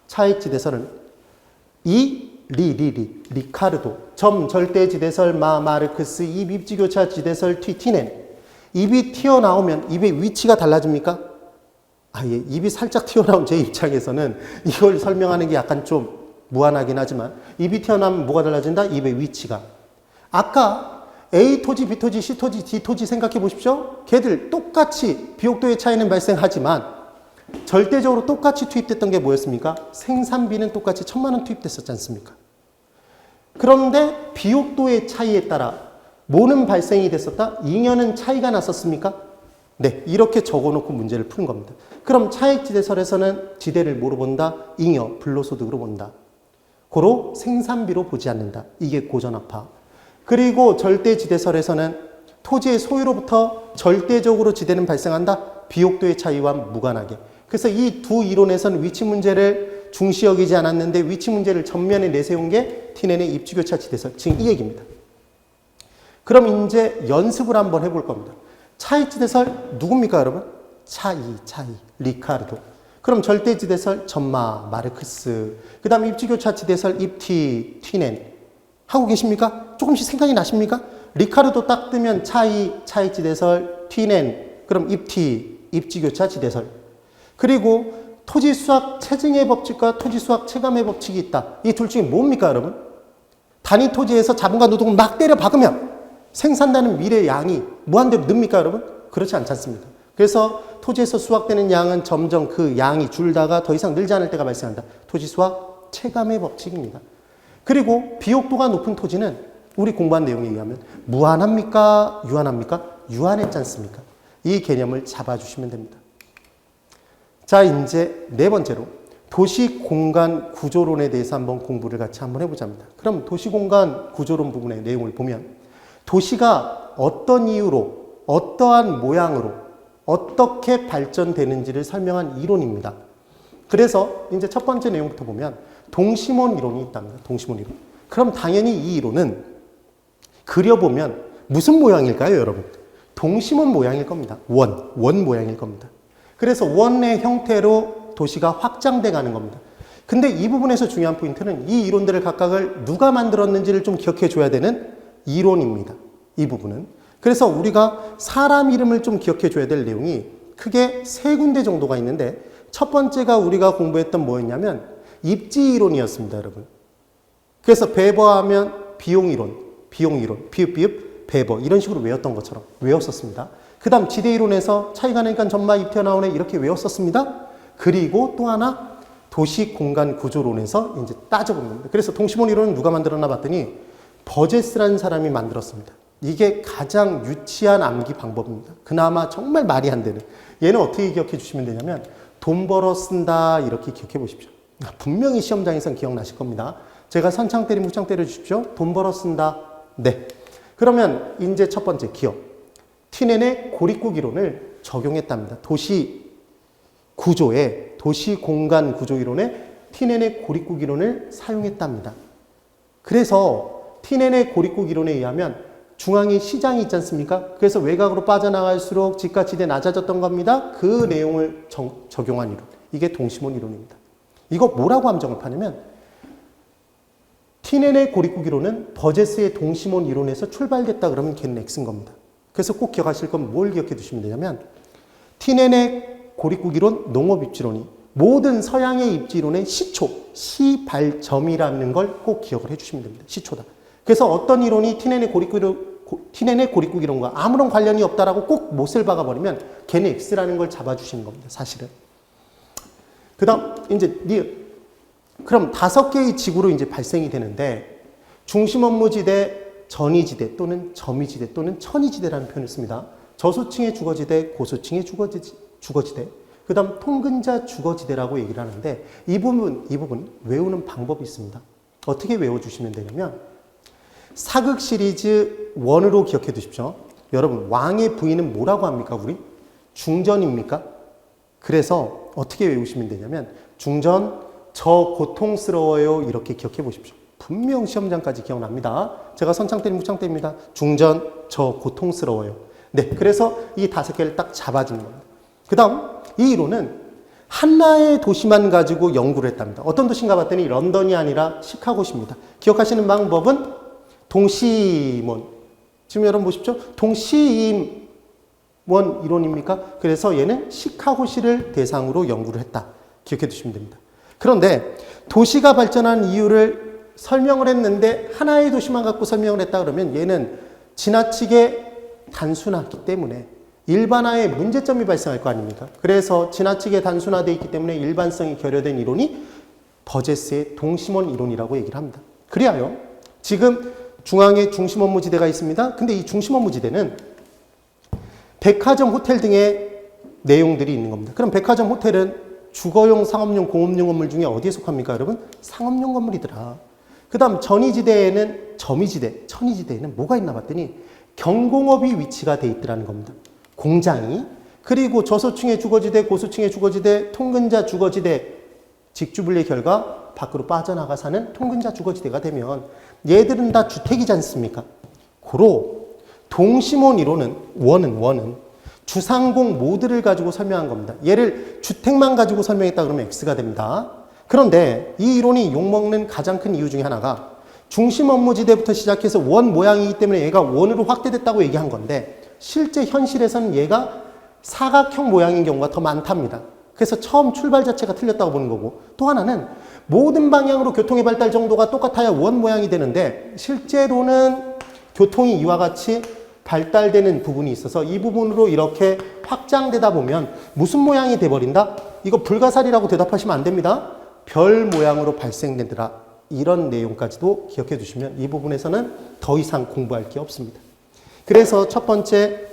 차익지대설은 리카르도, 절대지대설, 마르크스, 입지교차 지대설, 티넨. 입이 튀어나오면 입의 위치가 달라집니까? 입이 살짝 튀어나온 제 입장에서는 이걸 설명하는 게 약간 좀 무한하긴 하지만 입이 튀어나오면 뭐가 달라진다? 입의 위치가. 아까 A 토지, B 토지, C 토지, D 토지 생각해 보십시오. 걔들 똑같이 비옥도의 차이는 발생하지만 절대적으로 똑같이 투입됐던 게 뭐였습니까? 생산비는 똑같이 1,000만 원 투입됐었지 않습니까? 그런데 비옥도의 차이에 따라 뭐는 발생이 됐었다? 잉여는 차이가 났었습니까? 네, 이렇게 적어놓고 문제를 푸는 겁니다. 그럼 차익지대설에서는 지대를 뭐로 본다? 잉여, 불로소득으로 본다. 고로 생산비로 보지 않는다. 이게 고전압파. 그리고 절대지대설에서는 토지의 소유로부터 절대적으로 지대는 발생한다. 비옥도의 차이와 무관하게. 그래서 이 두 이론에서는 위치 문제를 중시 여기지 않았는데 위치 문제를 전면에 내세운 게 티넨의 입지교차 지대설. 지금 이 얘기입니다. 그럼 이제 연습을 한번 해볼 겁니다. 차익지대설 누굽니까, 여러분? 차이, 리카르도. 그럼 절대지대설 전마, 마르크스. 그 다음에 입지교차 지대설 입티, 티넨. 하고 계십니까? 조금씩 생각이 나십니까? 리카르도 딱 뜨면 차익지대설, 티넨. 그럼 입티, 입지교차 지대설. 그리고 토지수학 체증의 법칙과 토지수학 체감의 법칙이 있다. 이 둘 중에 뭡니까, 여러분? 단위 토지에서 자본과 노동을 막 때려 박으면 생산되는 밀의 양이 무한대로 늡니까, 여러분? 그렇지 않지 않습니까? 그래서 토지에서 수확되는 양은 점점 그 양이 줄다가 더 이상 늘지 않을 때가 발생한다. 토지수학 체감의 법칙입니다. 그리고 비옥도가 높은 토지는 우리 공부한 내용에 의하면 무한합니까? 유한합니까? 유한했지 않습니까? 이 개념을 잡아주시면 됩니다. 자, 이제 네 번째로 도시공간 구조론에 대해서 한번 공부를 같이 한번 해보자입니다. 그럼 도시공간 구조론 부분의 내용을 보면 도시가 어떤 이유로 어떠한 모양으로 어떻게 발전되는지를 설명한 이론입니다. 그래서 이제 첫 번째 내용부터 보면 동심원 이론이 있답니다. 동심원 이론. 그럼 당연히 이 이론은 그려보면 무슨 모양일까요, 여러분? 동심원 모양일 겁니다. 원 모양일 겁니다. 그래서 원의 형태로 도시가 확장돼 가는 겁니다. 근데 이 부분에서 중요한 포인트는 이 이론들을 각각을 누가 만들었는지를 좀 기억해 줘야 되는 이론입니다. 이 부분은. 그래서 우리가 사람 이름을 좀 기억해 줘야 될 내용이 크게 세 군데 정도가 있는데 첫 번째가 우리가 공부했던 뭐였냐면 입지 이론이었습니다, 여러분. 그래서 배버하면 비용 이론, 비읍, 배버 이런 식으로 외웠던 것처럼 외웠었습니다. 그 다음 지대 이론에서 차이가 나니까 전마 입 튀어나오네 이렇게 외웠었습니다. 그리고 또 하나 도시 공간 구조론에서 이제 따져본 겁니다. 그래서 동심원 이론은 누가 만들었나 봤더니 버제스라는 사람이 만들었습니다. 이게 가장 유치한 암기 방법입니다. 그나마 정말 말이 안 되는. 얘는 어떻게 기억해 주시면 되냐면 돈 벌어 쓴다 이렇게 기억해 보십시오. 분명히 시험장에선 기억나실 겁니다. 제가 선창 때리면 후창 때려 주십시오. 돈 벌어 쓴다. 네. 그러면 이제 첫 번째 기억. 티넨의 고립국 이론을 적용했답니다. 도시 구조에 도시 공간 구조 이론에 티넨의 고립국 이론을 사용했답니다. 그래서 티넨의 고립국 이론에 의하면 중앙에 시장이 있지 않습니까? 그래서 외곽으로 빠져나갈수록 집가치대 낮아졌던 겁니다. 그 내용을 적용한 이론. 이게 동심원 이론입니다. 이거 뭐라고 함정을 파냐면 티넨의 고립국 이론은 버제스의 동심원 이론에서 출발됐다 그러면 걔는 X인 겁니다. 그래서 꼭 기억하실 건 뭘 기억해 두시면 되냐면 티넨의 고립국 이론, 농업 입지론이 모든 서양의 입지론의 시초, 시발점이라는 걸 꼭 기억을 해주시면 됩니다. 시초다. 그래서 어떤 이론이 티넨의 고립국 이론과 아무런 관련이 없다라고 꼭 못을 박아버리면 걔는 X라는 걸 잡아주시는 겁니다. 사실은. 그 다음 이제 그럼 5개의 지구로 이제 발생이 되는데 중심 업무지대, 전이지대 또는 점이지대 또는 천이지대라는 표현을 씁니다. 저소층의 주거지대, 고소층의 주거지대, 그 다음 통근자 주거지대라고 얘기를 하는데 이 부분 외우는 방법이 있습니다. 어떻게 외워주시면 되냐면 사극 시리즈 1으로 기억해 두십시오. 여러분 왕의 부인은 뭐라고 합니까? 우리? 중전입니까? 그래서 어떻게 외우시면 되냐면 중전 저 고통스러워요 이렇게 기억해 보십시오. 분명 시험장까지 기억납니다. 제가 선창 때리면 후창 때립니다. 중전 저 고통스러워요. 네, 그래서 이 5개를 딱 잡아주는 겁니다. 그 다음 이 이론은 하나의 도시만 가지고 연구를 했답니다. 어떤 도시인가 봤더니 런던이 아니라 시카고시입니다. 기억하시는 방법은 동시몬. 지금 여러분 보십시오. 동시임원 이론입니까? 그래서 얘는 시카고시를 대상으로 연구를 했다. 기억해 두시면 됩니다. 그런데 도시가 발전한 이유를 설명을 했는데 하나의 도시만 갖고 설명을 했다 그러면 얘는 지나치게 단순하기 때문에 일반화에 문제점이 발생할 거 아닙니까? 그래서 지나치게 단순화되어 있기 때문에 일반성이 결여된 이론이 버제스의 동심원 이론이라고 얘기를 합니다. 그리하여 지금 중앙에 중심 업무지대가 있습니다. 근데 이 중심 업무지대는 백화점, 호텔 등의 내용들이 있는 겁니다. 그럼 백화점, 호텔은 주거용, 상업용, 공업용 건물 중에 어디에 속합니까, 여러분? 상업용 건물이더라. 그 다음 전이지대에는 점이지대, 천이지대에는 뭐가 있나 봤더니 경공업이 위치가 돼 있더라는 겁니다. 공장이. 그리고 저소층의 주거지대, 고소층의 주거지대, 통근자 주거지대, 직주분리 결과 밖으로 빠져나가 사는 통근자 주거지대가 되면 얘들은 다 주택이지 않습니까? 고로 동심원 이론은 원은 주상공 모드를 가지고 설명한 겁니다. 얘를 주택만 가지고 설명했다 그러면 X가 됩니다. 그런데 이 이론이 욕먹는 가장 큰 이유 중에 하나가 중심 업무지대부터 시작해서 원 모양이기 때문에 얘가 원으로 확대됐다고 얘기한 건데 실제 현실에서는 얘가 사각형 모양인 경우가 더 많답니다. 그래서 처음 출발 자체가 틀렸다고 보는 거고 또 하나는 모든 방향으로 교통의 발달 정도가 똑같아야 원 모양이 되는데 실제로는 교통이 이와 같이 발달되는 부분이 있어서 이 부분으로 이렇게 확장되다 보면 무슨 모양이 돼버린다? 이거 불가사리라고 대답하시면 안 됩니다. 별 모양으로 발생되더라. 이런 내용까지도 기억해 두시면 이 부분에서는 더 이상 공부할 게 없습니다. 그래서 첫 번째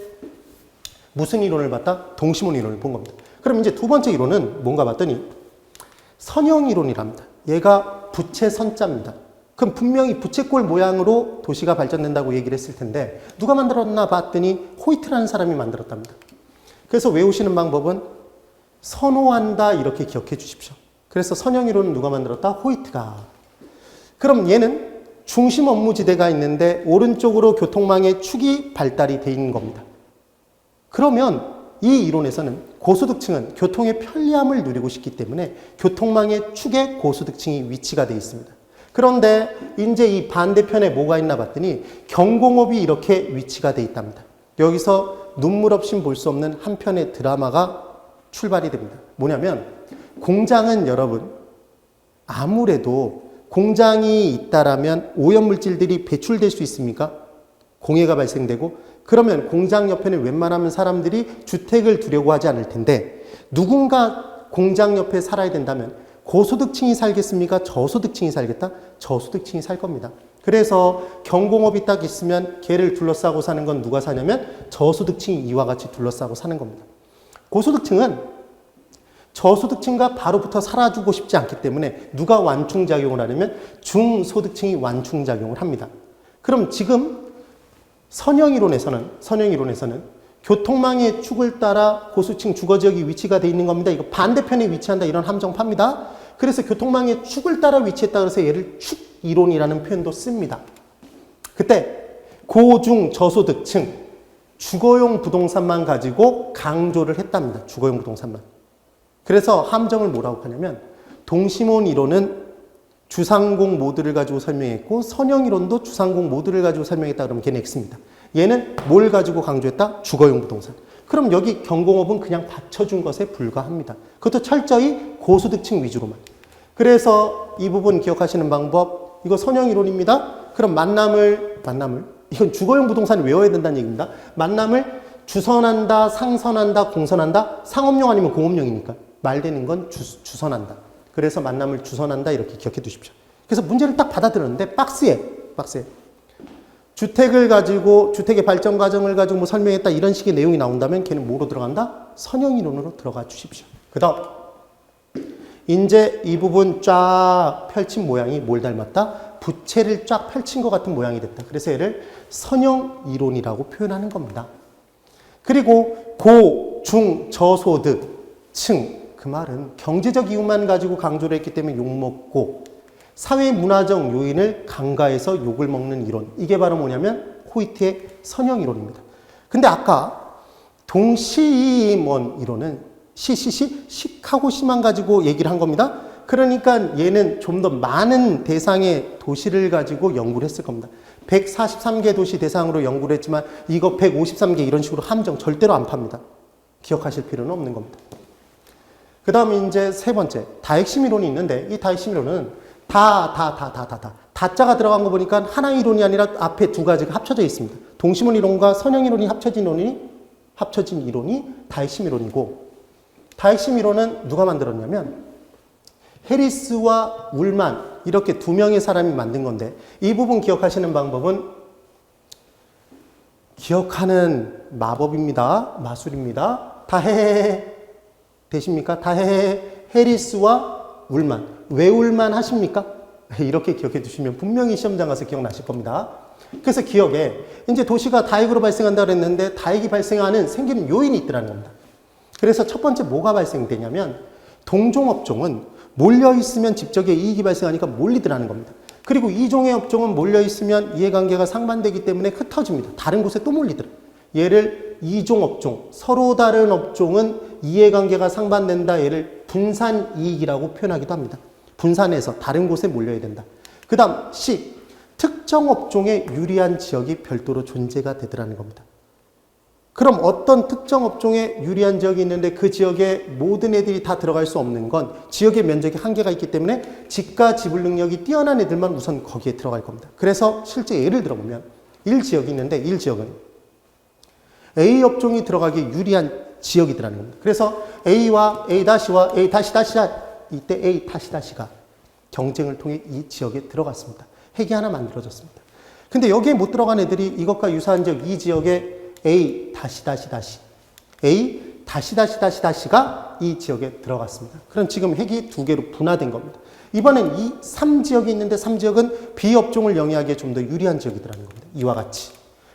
무슨 이론을 봤다? 동심원 이론을 본 겁니다. 그럼 이제 두 번째 이론은 뭔가 봤더니 선형이론이랍니다. 얘가 부채 선자입니다. 그럼 분명히 부채꼴 모양으로 도시가 발전된다고 얘기를 했을 텐데 누가 만들었나 봤더니 호이트라는 사람이 만들었답니다. 그래서 외우시는 방법은 선호한다 이렇게 기억해 주십시오. 그래서 선형이론은 누가 만들었다? 호이트가. 그럼 얘는 중심 업무지대가 있는데 오른쪽으로 교통망의 축이 발달이 돼 있는 겁니다. 그러면 이 이론에서는 고소득층은 교통의 편리함을 누리고 싶기 때문에 교통망의 축에 고소득층이 위치가 되어 있습니다. 그런데 이제 이 반대편에 뭐가 있나 봤더니 경공업이 이렇게 위치가 되어 있답니다. 여기서 눈물 없이 볼 수 없는 한 편의 드라마가 출발이 됩니다. 뭐냐면 공장은 여러분 아무래도 공장이 있다라면 오염물질들이 배출될 수 있습니까? 공해가 발생되고 그러면 공장 옆에는 웬만하면 사람들이 주택을 두려고 하지 않을 텐데 누군가 공장 옆에 살아야 된다면 고소득층이 살겠습니까? 저소득층이 살겠다? 저소득층이 살 겁니다. 그래서 경공업이 딱 있으면 걔를 둘러싸고 사는 건 누가 사냐면 저소득층이 이와 같이 둘러싸고 사는 겁니다. 고소득층은 저소득층과 바로 붙어 살아주고 싶지 않기 때문에 누가 완충작용을 하냐면 중소득층이 완충작용을 합니다. 그럼 지금 선형이론에서는 교통망의 축을 따라 고소득층 주거지역이 위치가 되어 있는 겁니다. 이거 반대편에 위치한다 이런 함정파입니다. 그래서 교통망의 축을 따라 위치했다 그래서 얘를 축이론이라는 표현도 씁니다. 그때 고중 저소득층 주거용 부동산만 가지고 강조를 했답니다. 주거용 부동산만. 그래서 함정을 뭐라고 하냐면 동시몬 이론은 주상공 모드를 가지고 설명했고 선형 이론도 주상공 모드를 가지고 설명했다 그러면 걔는 X입니다. 얘는 뭘 가지고 강조했다? 주거용 부동산. 그럼 여기 경공업은 그냥 받쳐준 것에 불과합니다. 그것도 철저히 고소득층 위주로만. 그래서 이 부분 기억하시는 방법 이거 선형 이론입니다. 그럼 만남을 이건 주거용 부동산을 외워야 된다는 얘기입니다. 만남을 주선한다, 상선한다, 공선한다. 상업용 아니면 공업용이니까 말되는 건 주선한다. 그래서 만남을 주선한다 이렇게 기억해 두십시오. 그래서 문제를 딱 받아들였는데 박스에 주택을 가지고 주택의 발전 과정을 가지고 뭐 설명했다 이런 식의 내용이 나온다면 걔는 뭐로 들어간다? 선형 이론으로 들어가 주십시오. 그다음 이제 이 부분 쫙 펼친 모양이 뭘 닮았다? 부채를 쫙 펼친 것 같은 모양이 됐다. 그래서 얘를 선형 이론이라고 표현하는 겁니다. 그리고 고, 중, 저소득층 그 말은 경제적 이유만 가지고 강조를 했기 때문에 욕먹고 사회 문화적 요인을 간과해서 욕을 먹는 이론. 이게 바로 뭐냐면 호이트의 선형 이론입니다. 근데 아까 동시몬 이론은 식하고 시만 가지고 얘기를 한 겁니다. 그러니까 얘는 좀 더 많은 대상의 도시를 가지고 연구를 했을 겁니다. 143개 도시 대상으로 연구를 했지만 이거 153개 이런 식으로 함정 절대로 안 팝니다. 기억하실 필요는 없는 겁니다. 그 다음에 이제 세 번째 다핵심 이론이 있는데 이 다핵심 이론은 다자가 들어간 거 보니까 하나의 이론이 아니라 앞에 두 가지가 합쳐져 있습니다. 동시몬 이론과 선형 이론이 합쳐진 이론이 다핵심 이론이고 다핵심 이론은 누가 만들었냐면 해리스와 울만 이렇게 두 명의 사람이 만든 건데 이 부분 기억하시는 방법은 기억하는 마법입니다. 마술입니다. 다해 되십니까? 다해 해리스와 울만. 왜 울만 하십니까? 이렇게 기억해 두시면 분명히 시험장 가서 기억나실 겁니다. 그래서 기억에 이제 도시가 다핵으로 발생한다고 했는데 다핵이 발생하는 생기는 요인이 있더라는 겁니다. 그래서 첫 번째 뭐가 발생되냐면 동종업종은 몰려있으면 직접의 이익이 발생하니까 몰리더라는 겁니다. 그리고 이종의 업종은 몰려있으면 이해관계가 상반되기 때문에 흩어집니다. 다른 곳에 또 몰리더라. 얘를 이종업종, 서로 다른 업종은 이해관계가 상반된다. 얘를 분산이익이라고 표현하기도 합니다. 분산해서 다른 곳에 몰려야 된다. 그 다음 C, 특정 업종에 유리한 지역이 별도로 존재가 되더라는 겁니다. 그럼 어떤 특정 업종에 유리한 지역이 있는데 그 지역에 모든 애들이 다 들어갈 수 없는 건 지역의 면적에 한계가 있기 때문에 지가 지불 능력이 뛰어난 애들만 우선 거기에 들어갈 겁니다. 그래서 실제 예를 들어보면 1지역이 있는데 1지역은 A 업종이 들어가기 유리한 지역이더라는 겁니다. 그래서 A와 A-와 A-, 이때 A-가 경쟁을 통해 이 지역에 들어갔습니다. 핵이 하나 만들어졌습니다. 근데 여기에 못 들어간 애들이 이것과 유사한 지역 이 지역에 A-, A 다시가 이 지역에 들어갔습니다. 그럼 지금 핵이 두 개로 분화된 겁니다. 이번엔 이 3지역이 있는데 3지역은 비업종을 영위하기에 좀 더 유리한 지역이더라는 겁니다. 이와 같이.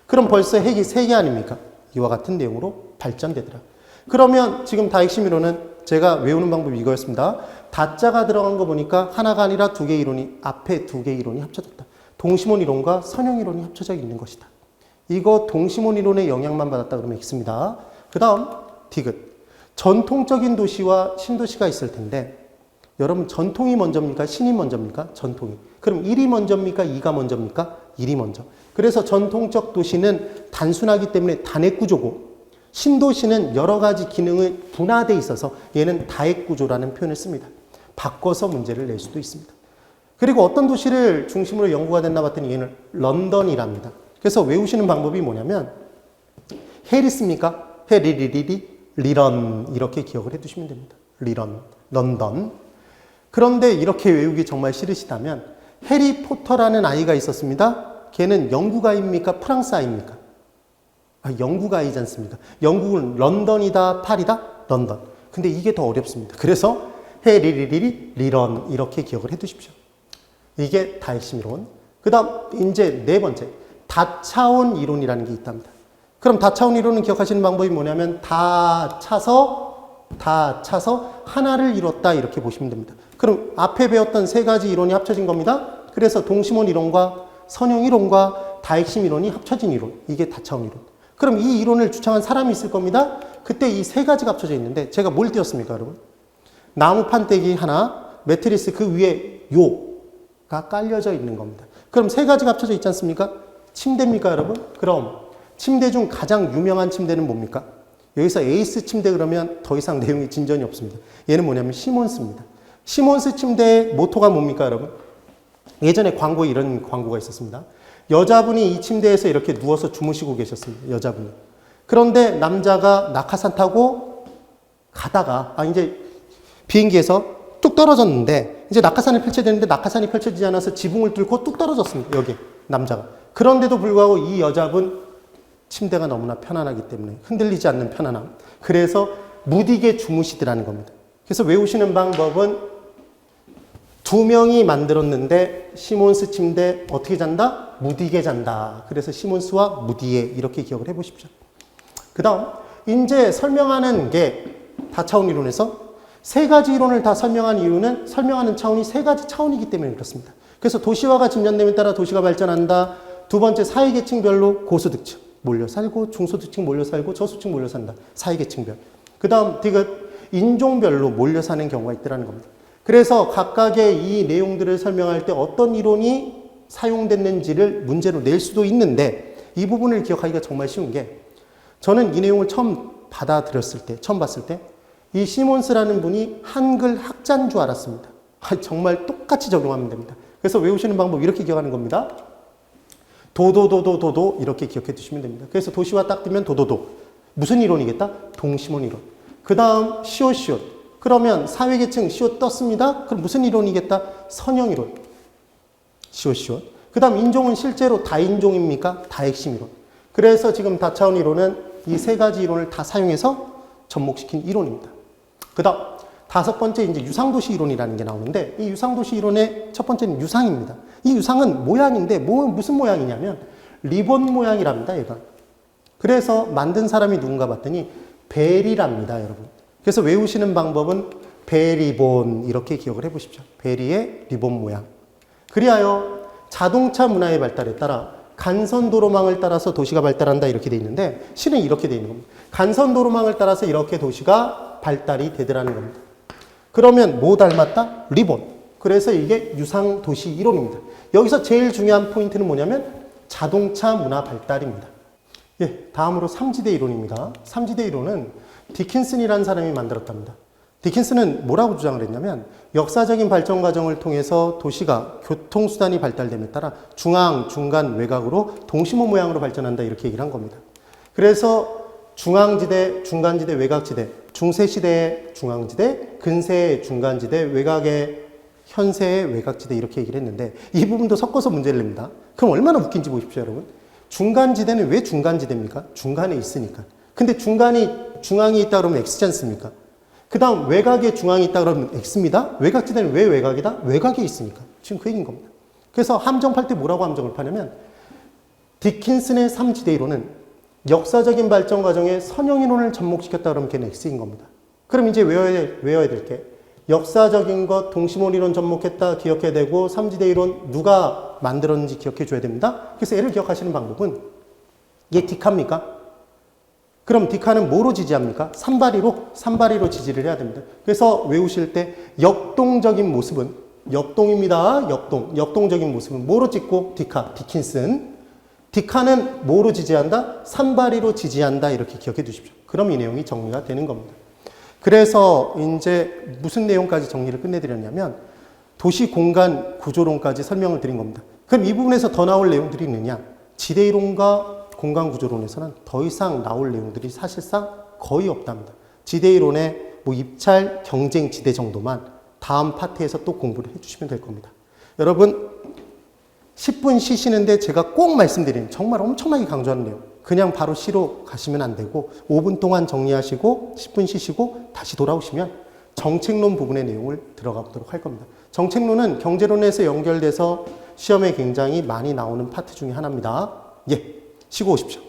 그럼 벌써 핵이 3개 아닙니까? 이와 같은 내용으로 발전되더라. 그러면 지금 다핵심 이론은 제가 외우는 방법이 이거였습니다. 다자가 들어간 거 보니까 하나가 아니라 2개 이론이, 앞에 2개 이론이 합쳐졌다. 동시몬 이론과 선형 이론이 합쳐져 있는 것이다. 이거 동시몬 이론의 영향만 받았다 그러면 있습니다. 그 다음 디귿. 전통적인 도시와 신도시가 있을 텐데 여러분 전통이 먼저입니까? 신이 먼저입니까? 전통이. 그럼 1이 먼저입니까? 2가 먼저입니까? 1이 먼저. 그래서 전통적 도시는 단순하기 때문에 단핵 구조고 신도시는 여러 가지 기능이 분화되어 있어서 얘는 다핵 구조라는 표현을 씁니다. 바꿔서 문제를 낼 수도 있습니다. 그리고 어떤 도시를 중심으로 연구가 됐나 봤더니 얘는 런던이랍니다. 그래서 외우시는 방법이 뭐냐면 해리스입니까? 리런 이렇게 기억을 해두시면 됩니다. 리런, 런던. 그런데 이렇게 외우기 정말 싫으시다면 해리포터라는 아이가 있었습니다. 걔는 영국 아이입니까? 프랑스 아이입니까? 영국 아이지 않습니까? 영국은 런던이다, 파리다? 런던. 근데 이게 더 어렵습니다. 그래서 리런 이렇게 기억을 해두십시오. 이게 다핵심 이론. 그 다음 이제 네 번째 다차원 이론이라는 게 있답니다. 그럼 다차원 이론은 기억하시는 방법이 뭐냐면 다 차서 하나를 이뤘다 이렇게 보시면 됩니다. 그럼 앞에 배웠던 3가지 이론이 합쳐진 겁니다. 그래서 동시몬 이론과 선형 이론과 다핵심 이론이 합쳐진 이론. 이게 다차원 이론. 그럼 이 이론을 주창한 사람이 있을 겁니다. 그때 이 3가지가 합쳐져 있는데 제가 뭘 띄웠습니까, 여러분? 나무 판때기 하나, 매트리스 그 위에 요가 깔려져 있는 겁니다. 그럼 3가지가 합쳐져 있지 않습니까? 침대입니까, 여러분? 그럼 침대 중 가장 유명한 침대는 뭡니까? 여기서 에이스 침대 그러면 더 이상 내용이 진전이 없습니다. 얘는 뭐냐면 시몬스입니다. 시몬스 침대의 모토가 뭡니까, 여러분? 예전에 광고에 이런 광고가 있었습니다. 여자분이 이 침대에서 이렇게 누워서 주무시고 계셨습니다. 여자분이. 그런데 남자가 낙하산 타고 가다가 이제 비행기에서 뚝 떨어졌는데 이제 낙하산을 펼쳐야 되는데 낙하산이 펼쳐지지 않아서 지붕을 뚫고 뚝 떨어졌습니다. 여기 남자가. 그런데도 불구하고 이 여자분 침대가 너무나 편안하기 때문에 흔들리지 않는 편안함. 그래서 무디게 주무시더라는 겁니다. 그래서 외우시는 방법은 2명이 만들었는데 시몬스 침대 어떻게 잔다? 무디게 잔다. 그래서 시몬스와 무디에 이렇게 기억을 해보십시오. 그 다음 이제 설명하는 게 다차원 이론에서 3가지 이론을 다 설명한 이유는 설명하는 차원이 3가지 차원이기 때문에 그렇습니다. 그래서 도시화가 진전됨에 따라 도시가 발전한다. 두 번째 사회계층별로 고소득층 몰려 살고 중소득층 몰려 살고 저소득층 몰려 산다. 사회계층별. 그 다음 디귿 인종별로 몰려 사는 경우가 있더라는 겁니다. 그래서 각각의 이 내용들을 설명할 때 어떤 이론이 사용됐는지를 문제로 낼 수도 있는데 이 부분을 기억하기가 정말 쉬운 게 저는 이 내용을 처음 받아들였을 때, 처음 봤을 때 이 시몬스라는 분이 한글 학자인 줄 알았습니다. 정말 똑같이 적용하면 됩니다. 그래서 외우시는 방법 이렇게 기억하는 겁니다. 도도 이렇게 기억해 두시면 됩니다. 그래서 도시와 딱 뜨면 도도도. 무슨 이론이겠다? 동시몬 이론. 그 다음 시옷. 그러면 사회계층 시옷 떴습니다. 그럼 무슨 이론이겠다? 선형 이론. 시옷. 그 다음 인종은 실제로 다인종입니까? 다핵심 이론. 그래서 지금 다차원 이론은 이 3가지 이론을 다 사용해서 접목시킨 이론입니다. 그 다음 5번째 이제 유상도시 이론이라는 게 나오는데 이 유상도시 이론의 첫 번째는 유상입니다. 이 유상은 모양인데 무슨 모양이냐면 리본 모양이랍니다. 얘가. 그래서 만든 사람이 누군가 봤더니 베리랍니다. 여러분. 그래서 외우시는 방법은 베리본 이렇게 기억을 해보십시오. 베리의 리본 모양. 그리하여 자동차 문화의 발달에 따라 간선도로망을 따라서 도시가 발달한다 이렇게 돼 있는데 실은 이렇게 돼 있는 겁니다. 간선도로망을 따라서 이렇게 도시가 발달이 되더라는 겁니다. 그러면 뭐 닮았다? 리본. 그래서 이게 유상도시 이론입니다. 여기서 제일 중요한 포인트는 뭐냐면 자동차 문화 발달입니다. 다음으로 삼지대 이론입니다. 삼지대 이론은 디킨슨이라는 사람이 만들었답니다. 디킨슨은 뭐라고 주장을 했냐면 역사적인 발전 과정을 통해서 도시가 교통수단이 발달됨에 따라 중앙, 중간, 외곽으로 동시모 모양으로 발전한다 이렇게 얘기를 한 겁니다. 그래서 중앙지대, 중간지대, 외곽지대, 중세시대의 중앙지대, 근세의 중간지대, 외곽의 현세의 외곽지대 이렇게 얘기를 했는데 이 부분도 섞어서 문제를 냅니다. 그럼 얼마나 웃긴지 보십시오, 여러분. 중간지대는 왜 중간지대입니까? 중간에 있으니까. 근데 중간이 중앙이 있다 그러면 x지 않습니까? 그 다음 외곽에 중앙이 있다 그러면 x입니다. 외곽지대는 왜 외곽이다? 외곽에 있으니까. 지금 그 얘기인 겁니다. 그래서 함정팔 때 뭐라고 함정을 파냐면 디킨슨의 3지대 이론은 역사적인 발전 과정에 선형이론을 접목시켰다 그러면 걔는 x인 겁니다. 그럼 이제 외워야 될 게 역사적인 것, 동시몰 이론 접목했다 기억해야 되고 3지대 이론 누가 만들었는지 기억해 줘야 됩니다. 그래서 얘를 기억하시는 방법은 얘 디카입니까? 그럼 디카는 뭐로 지지합니까? 산발이로 지지를 해야 됩니다. 그래서 외우실 때 역동적인 모습은 역동입니다. 역동적인 모습은 뭐로 찍고 디킨슨. 디카는 뭐로 지지한다? 산발이로 지지한다. 이렇게 기억해 두십시오. 그럼 이 내용이 정리가 되는 겁니다. 그래서 이제 무슨 내용까지 정리를 끝내드렸냐면 도시 공간 구조론까지 설명을 드린 겁니다. 그럼 이 부분에서 더 나올 내용들이 있느냐? 지대이론과 공간 구조론에서는 더 이상 나올 내용들이 사실상 거의 없답니다. 지대이론의 뭐 입찰, 경쟁, 지대 정도만 다음 파트에서 또 공부를 해주시면 될 겁니다. 여러분 10분 쉬시는데 제가 꼭 말씀드리는 정말 엄청나게 강조하는 내용. 그냥 바로 쉬러 가시면 안 되고 5분 동안 정리하시고 10분 쉬시고 다시 돌아오시면 정책론 부분의 내용을 들어가 보도록 할 겁니다. 정책론은 경제론에서 연결돼서 시험에 굉장히 많이 나오는 파트 중에 하나입니다. 예, 쉬고 오십시오.